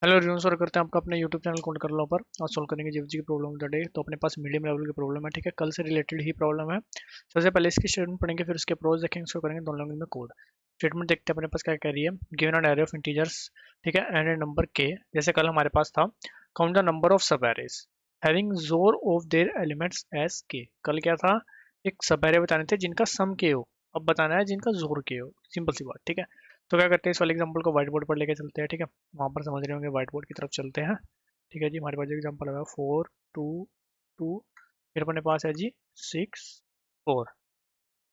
Hello review solve करते हैं आपका अपने यूट्यूब चैनल कोड कर लो पर और सॉल्व करेंगे जीएफजी की प्रॉब्लम ऑफ द डे। तो अपने पास मीडियम लेवल की प्रॉब्लम है, ठीक है। कल से रिलेटेड ही प्रॉब्लम है। सबसे पहले इसकी स्टेटमेंट पढ़ेंगे, फिर उसके प्रोज देखेंगे, उसको करेंगे दोनों लैंग्वेज में कोड। स्टेटमेंट देखते हैं अपने पास क्या कह रही है। Given an array of integers, ठीक है, एंड ए नंबर के। जैसे कल हमारे पास था काउंट द नंबर ऑफ सब एरेज हैविंग जोर ऑफ देयर एलिमेंट्स एज के। कल क्या था, एक सब एरे बताने थे जिनका सम के हो, अब बताना है जिनका जोर के हो। सिंपल सी बात, ठीक है। तो क्या करते हैं, इस वाले एग्जांपल को व्हाइट बोर्ड पर लेके चलते हैं, ठीक है। वहां पर समझ रहे होंगे, व्हाइट बोर्ड की तरफ चलते हैं। ठीक है जी, हमारे पास जो एग्जांपल है 4 2 2, फिर अपने पास है जी 6 4।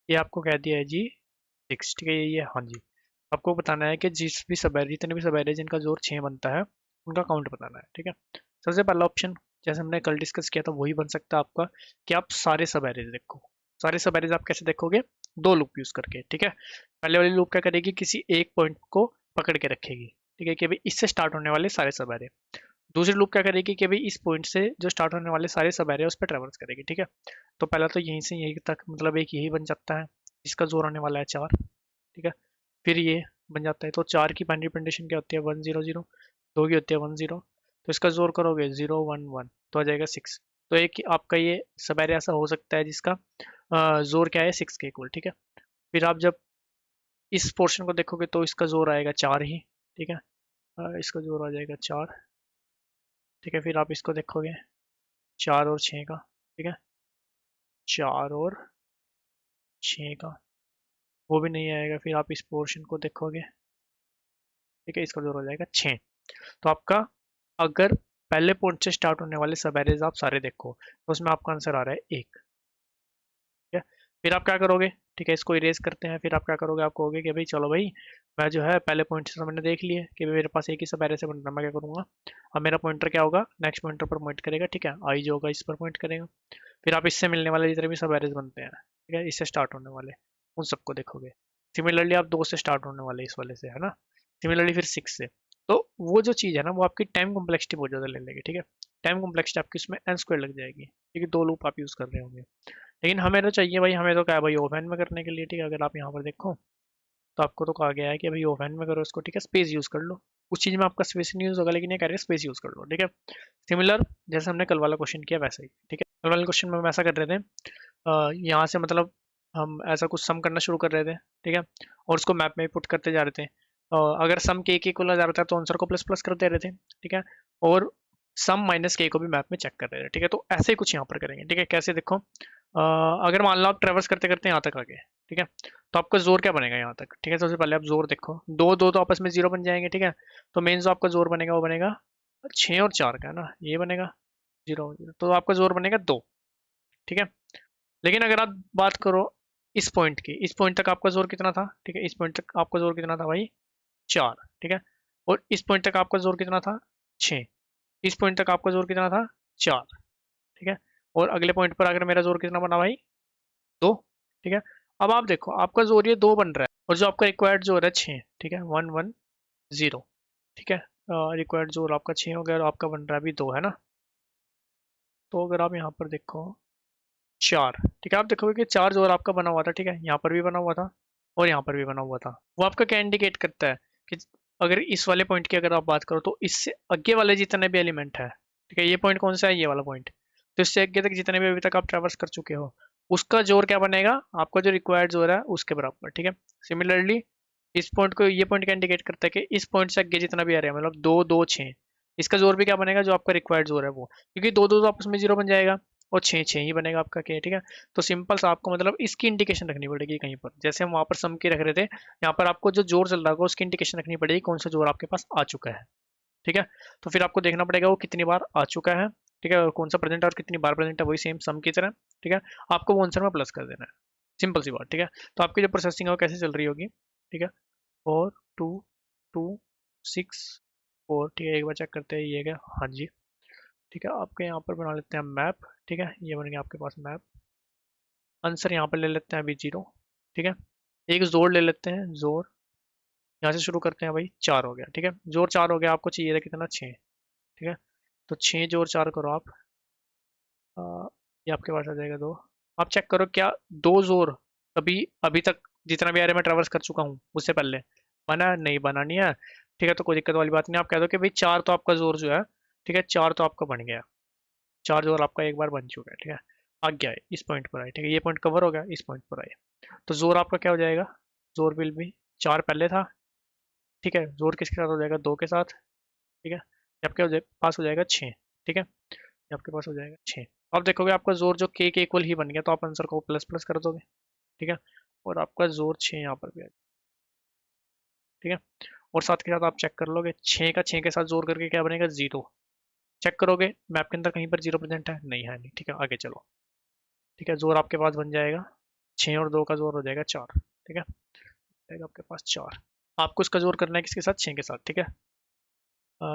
ये आपको कह दिया है जी 6, ठीक है। ये हाँ जी, आपको बताना है कि जिस भी सब जितने भी सब है जिनका जोर 6 बनता है उनका काउंट बताना है, ठीक है। सबसे पहला ऑप्शन जैसे हमने कल डिस्कस किया था वही बन सकता है आपका, कि आप सारे सब एरेज देखो। सारे सब एरेज आप कैसे देखोगे, दो लूप यूज करके, ठीक है। पहले वाली लूप क्या करेगी, किसी एक पॉइंट को पकड़ के रखेगी, ठीक है, कि भाई इससे स्टार्ट होने वाले सारे सब एरे। दूसरी लूप क्या करेगी कि भाई इस पॉइंट से जो स्टार्ट होने वाले सारे सब एरे उस पर ट्रेवर्स करेगी, ठीक है। तो पहला तो यहीं से यहीं तक मतलब एक यही बन जाता है, इसका जोर आने वाला है 4, ठीक है। फिर ये बन जाता है, तो 4 की बाइनरी रिप्रेजेंटेशन क्या होती है 1 0 0, 2 की होती है 1 0, तो इसका जोर करोगे 0 1 1 तो आ जाएगा 6। तो एक आपका ये सब एरे ऐसा हो सकता है जिसका जोर क्या है 6 के इक्वल, ठीक है। फिर आप जब इस पोर्शन को देखोगे तो इसका जोर आएगा 4 ही, ठीक है। इसका जोर आ जाएगा 4, ठीक है। फिर आप इसको देखोगे 4 और 6 का, ठीक है। 4 और 6 का वो भी नहीं आएगा। फिर आप इस पोर्शन को देखोगे, ठीक है, इसका जोर हो जाएगा 6। तो आपका अगर पहले पॉइंट से स्टार्ट होने वाले सब एरेज आप सारे देखो तो उसमें आपका आंसर आ रहा है 1, ठीक है। फिर आप क्या करोगे, ठीक है, इसको इरेज करते हैं। फिर आप क्या करोगे, आप कहोगे कि भाई चलो भाई, मैं जो है पहले पॉइंट से मैंने देख लिए कि मेरे पास एक ही सब एरे से बन रहा है, मैं क्या करूंगा, अब मेरा पॉइंटर क्या होगा, नेक्स्ट पॉइंटर पर पॉइंट करेगा, ठीक है। आई जो होगा इस पर पॉइंट करेगा। फिर आप इससे मिलने वाले जितने भी सब एरेज बनते हैं, ठीक है, इससे स्टार्ट होने वाले, उन सबको देखोगे। सिमिलरली आप 2 से स्टार्ट होने वाले इस वाले से, है ना। सिमिलरली फिर 6 से। तो वो जो चीज़ है ना वो आपकी टाइम कॉम्प्लेक्सिटी बहुत ज़्यादा ले लेगी, ठीक है। टाइम कॉम्प्लेक्सिटी आपकी उसमें एन स्क्वायर लग जाएगी, क्योंकि 2 लूप आप यूज़ कर रहे होंगे। लेकिन हमें तो चाहिए भाई, हमें तो क्या है भाई, ओपन में करने के लिए, ठीक है। अगर आप यहाँ पर देखो तो आपको तो कहा गया है कि भाई ओपन में करो इसको, ठीक है, स्पेस यूज़ कर लो। उस चीज़ में आपका स्पेस नहीं यूज़ होगा, लेकिन ये कह रहे हैं स्पेस यूज़ कर लो, ठीक है। सिमिलर जैसे हमने कल वाला क्वेश्चन किया वैसा ही, ठीक है। कल वाले क्वेश्चन में हम ऐसा कर रहे थे, यहाँ से मतलब हम ऐसा कुछ सम करना शुरू कर रहे थे, ठीक है, और उसको मैप में पुट करते जा रहे थे। अगर सम के एक इक्वल आ जा रहा था तो आंसर को प्लस प्लस कर दे रहे थे, ठीक है। और सम माइनस के को भी मैप में चेक कर रहे थे, ठीक है। तो ऐसे ही कुछ यहाँ पर करेंगे, ठीक है। कैसे देखो, अगर मान लो आप ट्रेवर्स करते करते यहाँ तक आ गए, ठीक है, तो आपका जोर क्या बनेगा यहाँ तक, ठीक है। सबसे पहले आप जोर देखो, दो दो तो आपस में जीरो बन जाएंगे, ठीक है। तो मेन जो आपका जोर बनेगा वो बनेगा 6 और 4 का, है ना, ये बनेगा 0 0, तो आपका जोर बनेगा 2, ठीक है। लेकिन अगर आप बात करो इस पॉइंट की, इस पॉइंट तक आपका जोर कितना था, ठीक है, इस पॉइंट तक आपका जोर कितना था भाई 4, ठीक है। और इस पॉइंट तक आपका जोर कितना था 6, इस पॉइंट तक आपका जोर कितना था 4, ठीक है। और अगले पॉइंट पर अगर मेरा जोर कितना बना भाई 2, ठीक है। अब आप देखो आपका जोर ये 2 बन रहा है, और जो आपका रिक्वायर्ड जोर है 6, ठीक है, 1 1 0, ठीक है। रिक्वायर्ड जोर आपका 6 हो गया और आपका बन रहा है अभी 2, है ना। तो अगर आप यहाँ पर देखो 4, ठीक है, आप देखोगे कि 4 जोर आपका बना हुआ था, ठीक है, यहाँ पर भी बना हुआ था और यहाँ पर भी बना हुआ था। वो आपका क्या इंडिकेट करता है कि अगर इस वाले पॉइंट की अगर आप बात करो तो इससे आगे वाले जितने भी एलिमेंट है, ठीक है, ये पॉइंट कौन सा है, ये वाला पॉइंट, तो इससे आगे तक जितने भी अभी तक आप ट्रेवर्स कर चुके हो उसका जोर क्या बनेगा, आपका जो रिक्वायर्ड जोर है उसके बराबर, ठीक है। सिमिलरली इस पॉइंट को, ये पॉइंट क्या इंडिकेट करता है कि इस पॉइंट से आगे जितना भी आ रहा है, मतलब 2 2 6, इसका जोर भी क्या बनेगा, जो आपका रिक्वायर्ड जोर है वो, क्योंकि 2 2 तो आपस में जीरो बन जाएगा और 6 6 ही बनेगा आपका के, ठीक है। तो सिंपल सा आपको मतलब इसकी इंडिकेशन रखनी पड़ेगी कहीं पर, जैसे हम वहां पर सम की रख रहे थे, यहाँ पर आपको जो जोर चल रहा होगा उसकी इंडिकेशन रखनी पड़ेगी कौन सा जोर आपके पास आ चुका है, ठीक है। तो फिर आपको देखना पड़ेगा वो कितनी बार आ चुका है, ठीक है, और कौन सा प्रेजेंट है और कितनी बार प्रेजेंट है, वही सेम सम की तरह, ठीक है। आपको वो आंसर में प्लस कर देना है, सिंपल सी बात, ठीक है। तो आपकी जो प्रोसेसिंग है वो कैसे चल रही होगी, ठीक है, 4 2 2 6 4, ठीक है। एक बार चेक करते हैं ये क्या, हाँ जी, ठीक है। आपके यहाँ पर बना लेते हैं मैप, ठीक है, ये बन गया आपके पास मैप। आंसर यहाँ पर ले लेते हैं अभी 0, ठीक है। एक जोड़ ले लेते हैं, जोड़ यहाँ से शुरू करते हैं भाई, 4 हो गया, ठीक है। जोड़ 4 हो गया, आपको चाहिए था कितना 6, ठीक है। तो 6 जोड़ 4 करो आप, अ, ये आपके पास आ जाएगा 2। आप चेक करो क्या 2 जोड़ अभी अभी तक जितना भी एरिया में ट्रेवर्स कर चुका हूँ उससे पहले बना, नहीं बना नहीं है। ठीक है, तो कोई दिक्कत वाली बात नहीं। आप कह दो कि भाई 4 तो आपका जोर जो है, ठीक है, 4 तो आपका बन गया, 4 जोर आपका एक बार बन चुका है, ठीक है, आ गया है इस पॉइंट पर आए, ठीक है, ये पॉइंट कवर हो गया, इस पॉइंट पर आए, तो जोर आपका क्या हो जाएगा, जोर विल भी 4 पहले था, ठीक है, जोर किसके साथ हो जाएगा, 2 के साथ, ठीक है, ये आपके पास हो जाएगा 6, ठीक है, ये आपके पास हो जाएगा 6। अब देखोगे आपका जोर जो के इक्वल ही बन गया, तो आप आंसर को प्लस प्लस कर दोगे, ठीक है, और आपका जोर 6 यहाँ पर भी आ जाएगा, ठीक है, और साथ के साथ आप चेक कर लोगे 6 का 6 के साथ जोड़ करके क्या बनेगा, 0, चेक करोगे मैप के अंदर कहीं पर 0 प्रेजेंट है, नहीं है, नहीं, ठीक है, आगे चलो, ठीक है, जोर आपके पास बन जाएगा 6 और 2 का जोर हो जाएगा 4, ठीक है, जाएगा आपके पास 4, आपको इसका जोर करना है किसके साथ, 6 के साथ, ठीक है,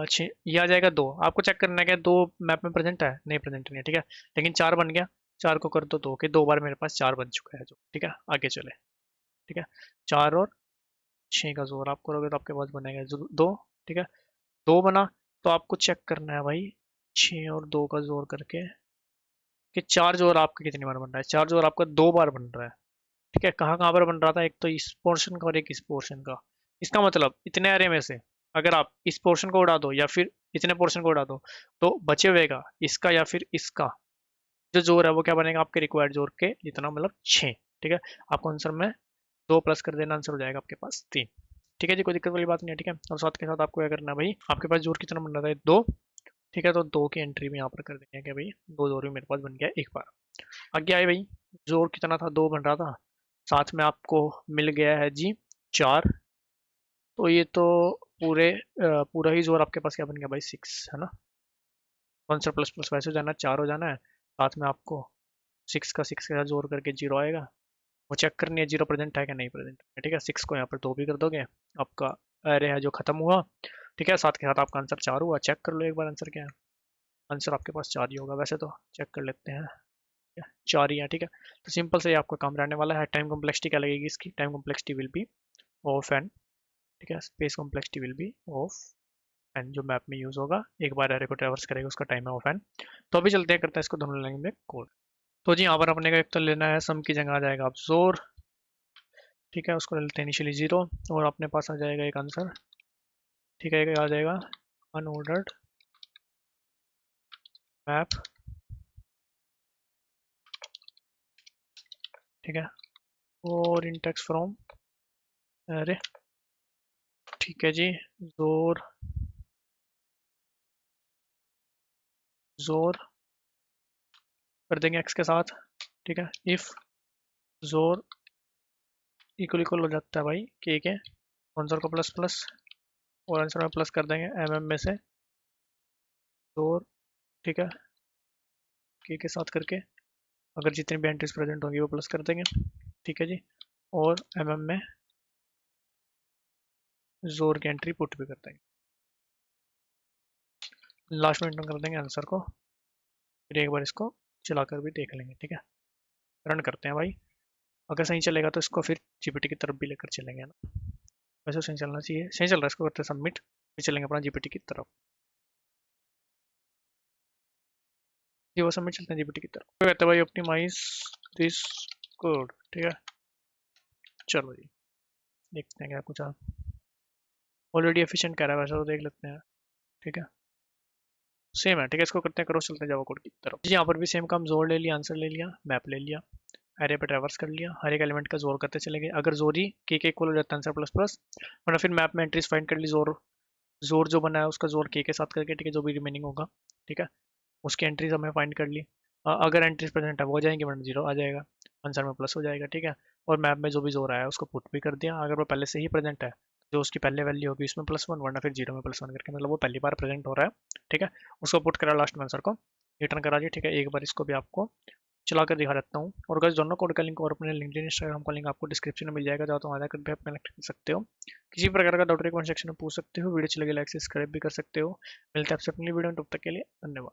6 ये आ जाएगा 2, आपको चेक करना है कि 2 मैप में प्रेजेंट है, नहीं प्रेजेंट नहीं है, ठीक है, लेकिन 4 बन गया, 4 को कर दो 2 के, 2 बार मेरे पास 4 बन चुका है जो, ठीक है, आगे चले, ठीक है, 4 और 6 का जोर आप करोगे तो आपके पास बनेगा 2, ठीक है, 2 बना, तो आपको चेक करना है भाई 6 और 2 का जोर करके कि 4 जोर आपका कितनी बार बन रहा है, 4 जोर आपका 2 बार बन रहा है, ठीक है, कहाँ कहाँ पर बन रहा था, एक तो इस पोर्शन का और एक इस पोर्शन का, इसका मतलब इतने एरे में से अगर आप इस पोर्शन को उड़ा दो या फिर इतने पोर्शन को उड़ा दो, तो बचे हुए का इसका या फिर इसका जो जोर है वो क्या बनेगा, आपके रिक्वायर्ड जोर के जितना, मतलब 6, ठीक है, आपको आंसर में 2 प्लस कर देना, आंसर हो जाएगा आपके पास 3, ठीक है जी, कोई दिक्कत वाली बात नहीं है, ठीक है, और साथ के साथ आपको क्या करना है भाई, आपके पास जोर कितना बन रहा था, 2, ठीक है, तो 2 की एंट्री भी यहाँ पर कर देंगे कि भाई 2 जोर भी मेरे पास बन गया एक बार, आगे आए भाई, जोर कितना था, 2 बन रहा था, साथ में आपको मिल गया है जी 4, तो ये तो पूरा ही जोर आपके पास क्या बन गया भाई, 6 है ना, आंसर प्लस प्लस वैसे हो जाना है, 4 हो जाना है, साथ में आपको 6 का 6 के साथ जोर करके 0 आएगा, वो चेक करनी है 0 प्रेजेंट है कि नहीं प्रेजेंट है, ठीक है, 6 को यहाँ पर 2 भी कर दोगे, आपका अरे है जो खत्म हुआ, ठीक है, साथ के साथ आपका आंसर 4 हुआ, चेक कर लो एक बार आंसर क्या है, आंसर आपके पास 4 ही होगा वैसे तो, चेक कर लेते हैं, 4 ही है, ठीक है, तो सिंपल से आपका काम रहने वाला है, टाइम कॉम्प्लेक्सिटी क्या लगेगी इसकी, time complexity will be of n, ठीक है, space complexity will be of n, जो मैप में यूज होगा एक बार एरे को ट्रैवर्स करेगा उसका टाइम है ऑफ एन, तो अभी चलते हैं करते हैं इसको दोनों लाइन में कोड, तो जी यहाँ पर अपने का एक तो लेना है सम की जगह आ जाएगा आप जोर, ठीक है, उसको लेते हैं इनिशियली 0, और अपने पास आ जाएगा एक आंसर, ठीक है, आ जाएगा अनऑर्डर्ड मैप, ठीक है, और इंटेक्स फ्रॉम अरे, ठीक है जी, जोर जोर कर देंगे x के साथ, ठीक है, इफ जोर इक्वल इक्वल हो जाता है भाई के आंसर को प्लस प्लस, और आंसर में प्लस कर देंगे में से जोर, ठीक है, के साथ करके अगर जितनी भी एंट्रीज प्रेजेंट होंगी वो प्लस कर देंगे, ठीक है जी, और में जोर की एंट्री पुट भी कर देंगे, लास्ट में कर देंगे आंसर को, फिर एक बार इसको चलाकर भी देख लेंगे, ठीक है, रन करते हैं भाई, अगर सही चलेगा तो इसको फिर जीपीटी की तरफ भी लेकर चलेंगे ना, वैसे सही चलना चाहिए, सही चल रहा है, इसको करते सबमिट, फिर चलेंगे अपना जीपीटी की तरफ, जी वो सबमिट चलते हैं जीपीटी की तरफ, तो कहते हैं भाई ऑप्टिमाइज दिस कोड, ठीक है, चलो जी देखते हैं क्या कुछ, ऑलरेडी एफिशिएंट कह रहा है वैसे तो देख लेते हैं, ठीक है, सेम है, ठीक है, इसको करते हैं क्रॉस, चलते हैं जावा कोड की तरफ जी, यहाँ पर भी सेम काम, जोर ले लिया, आंसर ले लिया, मैप ले लिया, एरे पे ट्रैवर्स कर लिया, हर एक एलिमेंट का जोर करते चले गए, अगर जोर ही के इक्वल हो जाता है आंसर प्लस प्लस, वरना फिर मैप में एंट्रीज फाइंड कर ली, जोर जोर जो बना है उसका जोर के साथ करके, ठीक है, जो भी रिमेनिंग होगा, ठीक है, उसकी एंट्रीज हमने फाइंड कर ली, अगर एंट्रीज प्रेजेंट है वो हो जाएंगे वरना 0 आ जाएगा, आंसर में प्लस हो जाएगा, ठीक है, और मैप में जो भी जोर आया है उसको पुट भी कर दिया, अगर वो पहले से ही प्रेजेंट है जो उसकी पहले वैल्यू होगी उसमें +1, वरना फिर 0 में +1 करके, मतलब वो पहली बार प्रेजेंट हो रहा है, ठीक है, उसको पुट करा लास्ट में आंसर को रिटर्न करा दिया, ठीक है, एक बार इसको भी आपको चला कर दिखा देता हूँ, और गाइस दोनों कोड का लिंक और अपने लिंक्डइन इंस्टाग्राम का लिंक आपको डिस्क्रिप्शन में मिल जाएगा, जाओ तो वहाँ जाकर भी आप कनेक्ट कर सकते हो, किसी प्रकार का डाउट कमेंट सेक्शन में पूछ सकते हो, वीडियो चलेगी लाइक सब्सक्राइब भी कर सकते हो, मिलते हैं आपसे अपनी वीडियो में, तब तक के लिए धन्यवाद।